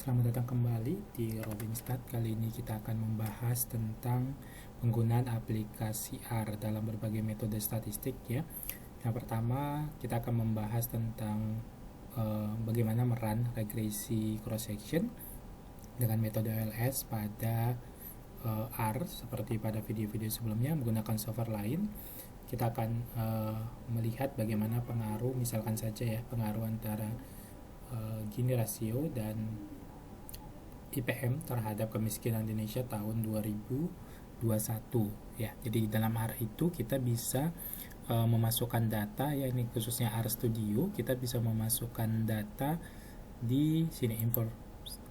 Selamat datang kembali di Robinstat. Kali ini kita akan membahas tentang penggunaan aplikasi R dalam berbagai metode statistik ya. Yang pertama kita akan membahas tentang bagaimana merun regresi cross section dengan metode OLS pada R seperti pada video-video sebelumnya menggunakan software lain. Kita akan melihat bagaimana pengaruh, misalkan saja ya, pengaruh antara Gini rasio dan IPM terhadap kemiskinan di Indonesia tahun 2021 ya. Jadi dalam R itu kita bisa memasukkan data ya, ini khususnya R Studio, kita bisa memasukkan data di sini import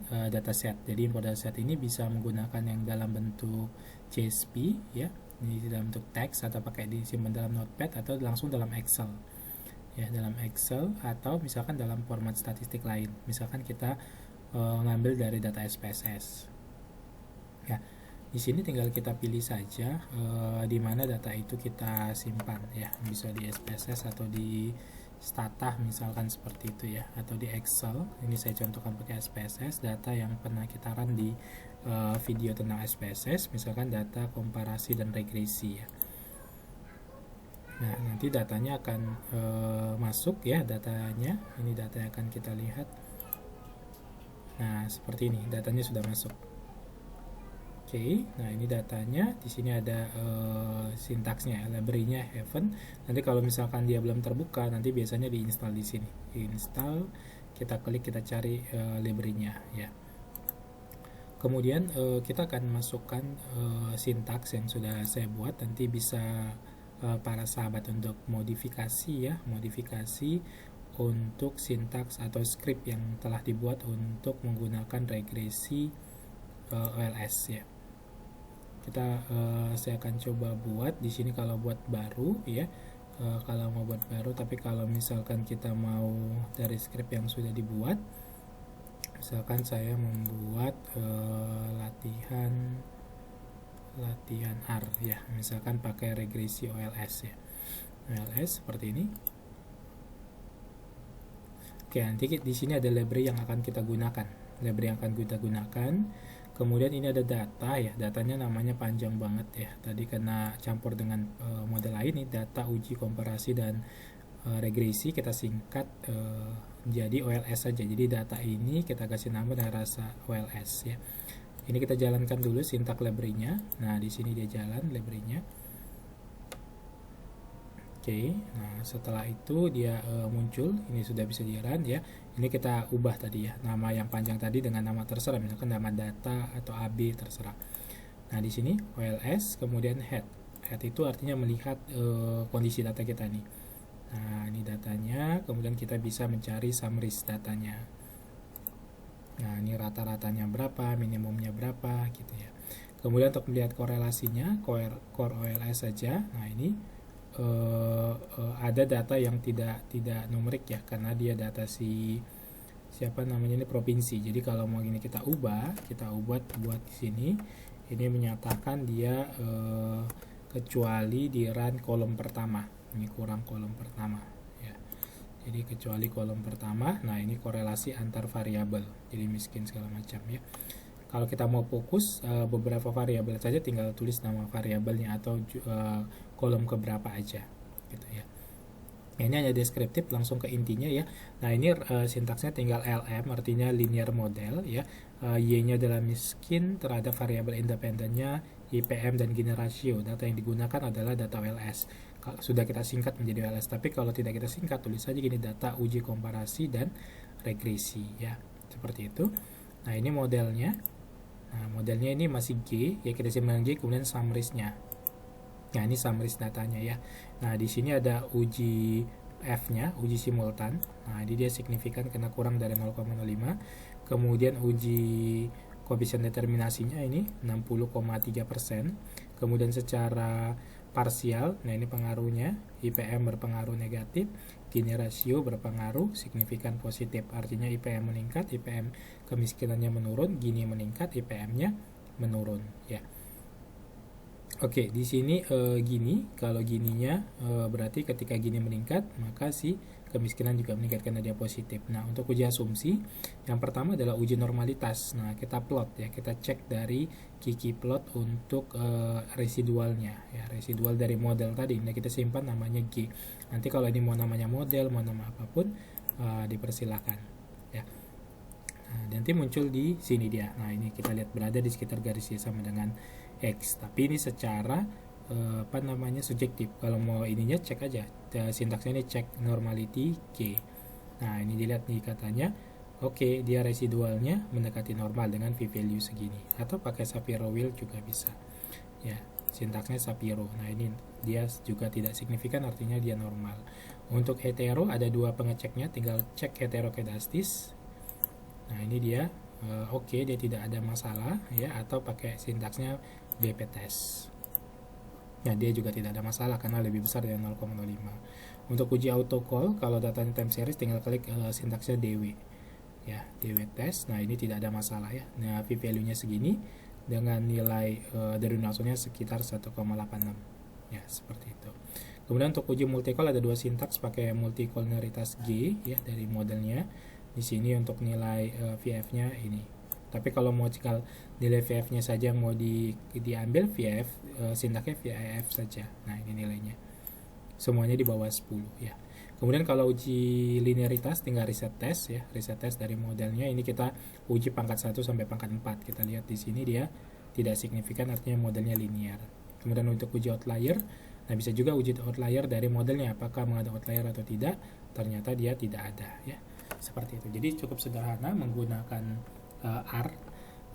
dataset. Jadi import dataset ini bisa menggunakan yang dalam bentuk CSV ya, ini dalam bentuk teks atau pakai disimpan dalam Notepad atau langsung dalam Excel. Ya, dalam Excel atau misalkan dalam format statistik lain. Misalkan kita ngambil dari data SPSS. Ya, di sini tinggal kita pilih saja di mana data itu kita simpan ya, bisa di SPSS atau di Stata misalkan seperti itu ya, atau di Excel. Ini saya contohkan pakai SPSS, data yang pernah kita run di video tentang SPSS, misalkan data komparasi dan regresi ya. Nah, nanti datanya akan masuk ya, datanya. Ini data yang akan kita lihat. Nah, seperti ini, datanya sudah masuk. Oke, nah ini datanya. Di sini ada sintaksnya, library-nya Heaven. Nanti kalau misalkan dia belum terbuka, nanti biasanya diinstal di sini. Install, kita klik, kita cari library-nya ya. Kemudian kita akan masukkan sintaks yang sudah saya buat. Nanti bisa para sahabat untuk modifikasi ya, modifikasi untuk sintaks atau script yang telah dibuat untuk menggunakan regresi OLS ya. Saya akan coba buat di sini kalau buat baru ya, kalau mau buat baru. Tapi kalau misalkan kita mau dari script yang sudah dibuat, misalkan saya membuat latihan R ya, misalkan pakai regresi OLS ya, OLS seperti ini. Oke, nanti di sini ada library yang akan kita gunakan, kemudian ini ada data ya, datanya namanya panjang banget ya, tadi karena campur dengan model lain. Ini data uji komparasi dan regresi, kita singkat jadi OLS saja. Jadi data ini kita kasih nama dengan rasa OLS ya. Ini kita jalankan dulu sintak library-nya. Nah, di sini dia jalan library-nya. Oke, nah setelah itu dia muncul. Ini sudah bisa di-run ya. Ini kita ubah tadi ya, nama yang panjang tadi dengan nama terserah, misalkan nama data atau AB terserah. Nah, di sini OLS, kemudian head. Head itu artinya melihat kondisi data kita nih. Nah, ini datanya, kemudian kita bisa mencari summaries datanya. Nah, ini rata-ratanya berapa, minimumnya berapa gitu ya. Kemudian untuk melihat korelasinya, core OLS saja. Nah, ini ada data yang tidak numerik ya, karena dia data siapa namanya ini provinsi. Jadi kalau mau gini kita ubah buat di sini. Ini menyatakan dia kecuali di run kolom pertama. Ini kurang kolom pertama. Jadi kecuali kolom pertama. Nah, ini korelasi antar variabel, jadi miskin segala macam ya. Kalau kita mau fokus beberapa variabel saja, tinggal tulis nama variabelnya atau kolom keberapa aja gitu ya. Ini hanya deskriptif, langsung ke intinya ya. Nah, ini sintaksnya tinggal LM, artinya linear model ya. Y-nya adalah miskin terhadap variabel independennya IPM dan Gini rasio. Data yang digunakan adalah data OLS. Kalau sudah kita singkat menjadi OLS, tapi kalau tidak kita singkat, tulis saja gini, data uji komparasi dan regresi ya, seperti itu. Nah, ini modelnya. Nah, modelnya ini masih G ya, kita simpan G, kemudian summaries-nya. Nah, ini summaries datanya ya. Nah, di sini ada uji F-nya, uji simultan. Nah, ini dia signifikan karena kurang dari 0,05. Kemudian uji koefisien determinasinya ini 60,3%. Kemudian secara parsial, nah ini pengaruhnya, IPM berpengaruh negatif, Gini rasio berpengaruh signifikan positif. Artinya IPM meningkat, IPM kemiskinannya menurun, Gini meningkat, IPM-nya menurun ya. Oke, di sini Gini, kalau Gininya berarti ketika Gini meningkat, maka si kemiskinan juga meningkat karena dia positif. Nah, untuk uji asumsi, yang pertama adalah uji normalitas. Nah, kita plot ya, kita cek dari Kiki plot untuk residualnya ya, residual dari model tadi. Nah, kita simpan namanya G. Nanti kalau ini mau namanya model, mau nama apapun, dipersilakan ya. Nah, nanti muncul di sini dia. Nah, ini kita lihat berada di sekitar garis Y sama dengan X. Tapi ini secara subjektif. Kalau mau ininya cek aja. Sintaksnya ini cek normality K. Nah, ini dilihat nih katanya, oke, dia residualnya mendekati normal dengan v-value segini. Atau pakai Shapiro wheel juga bisa. Ya, sintaksnya Shapiro. Nah, ini dia juga tidak signifikan, artinya dia normal. Untuk hetero ada dua pengeceknya, tinggal cek heterokedastis. Nah, ini dia oke, dia tidak ada masalah ya, atau pakai sintaksnya BP test. Nah, dia juga tidak ada masalah karena lebih besar dari 0,05. Untuk uji autocall, kalau datanya time series tinggal klik sintaksnya DW. Ya, DW test. Nah, ini tidak ada masalah ya. Nah, v-value-nya segini dengan nilai dari langsungnya sekitar 1,86. Ya, seperti itu. Kemudian untuk uji multicall ada dua sintaks pakai multicollinearitas G ya dari modelnya. Di sini untuk nilai VF-nya ini. Tapi kalau mau jika nilai VF-nya saja mau diambil VF, sintaknya VF saja. Nah, ini nilainya. Semuanya di bawah 10 ya. Kemudian kalau uji linearitas tinggal reset test ya, reset test dari modelnya. Ini kita uji pangkat 1 sampai pangkat 4. Kita lihat di sini dia tidak signifikan, artinya modelnya linear. Kemudian untuk uji outlier, nah bisa juga uji outlier dari modelnya, apakah mengada outlier atau tidak. Ternyata dia tidak ada ya. Seperti itu. Jadi cukup sederhana menggunakan R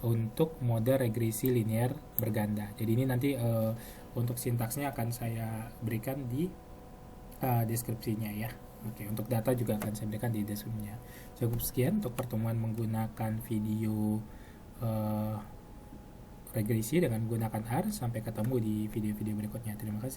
untuk model regresi linear berganda. Jadi ini nanti untuk sintaksnya akan saya berikan di deskripsinya ya. Oke, untuk data juga akan saya berikan di deskripsinya. Cukup sekian untuk pertemuan menggunakan video regresi dengan menggunakan R. Sampai ketemu di video-video berikutnya. Terima kasih.